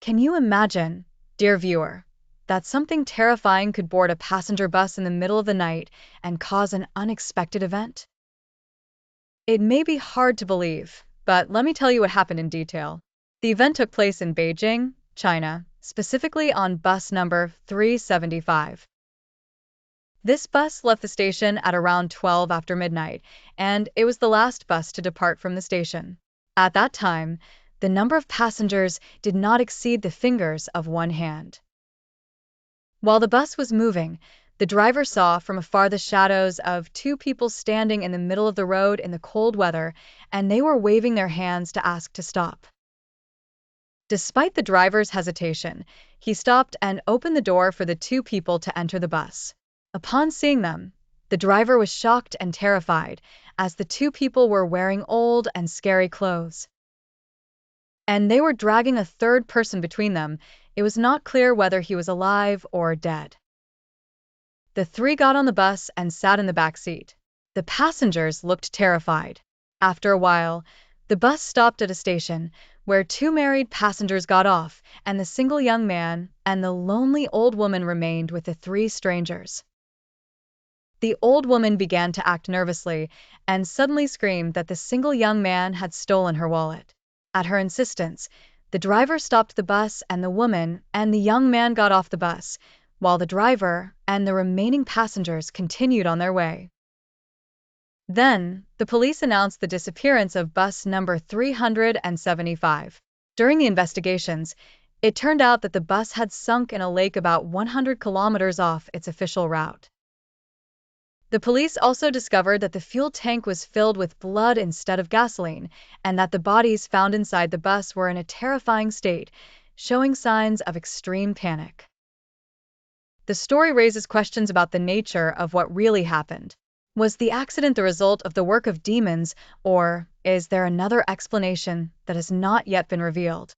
Can you imagine, dear viewer, that something terrifying could board a passenger bus in the middle of the night and cause an unexpected event? It may be hard to believe, but let me tell you what happened in detail. The event took place in Beijing, China, specifically on bus number 375. This bus left the station at around 12 after midnight, and it was the last bus to depart from the station. At that time, the number of passengers did not exceed the fingers of one hand. While the bus was moving, the driver saw from afar the shadows of two people standing in the middle of the road in the cold weather, and they were waving their hands to ask to stop. Despite the driver's hesitation, he stopped and opened the door for the two people to enter the bus. Upon seeing them, the driver was shocked and terrified, as the two people were wearing old and scary clothes. And they were dragging a third person between them. It was not clear whether he was alive or dead. The three got on the bus and sat in the back seat. The passengers looked terrified. After a while, the bus stopped at a station where two married passengers got off, and the single young man and the lonely old woman remained with the three strangers. The old woman began to act nervously and suddenly screamed that the single young man had stolen her wallet. At her insistence, the driver stopped the bus, and the woman and the young man got off the bus, while the driver and the remaining passengers continued on their way. Then, the police announced the disappearance of bus number 375. During the investigations, it turned out that the bus had sunk in a lake about 100 kilometers off its official route. The police also discovered that the fuel tank was filled with blood instead of gasoline, and that the bodies found inside the bus were in a terrifying state, showing signs of extreme panic. The story raises questions about the nature of what really happened. Was the accident the result of the work of demons, or is there another explanation that has not yet been revealed?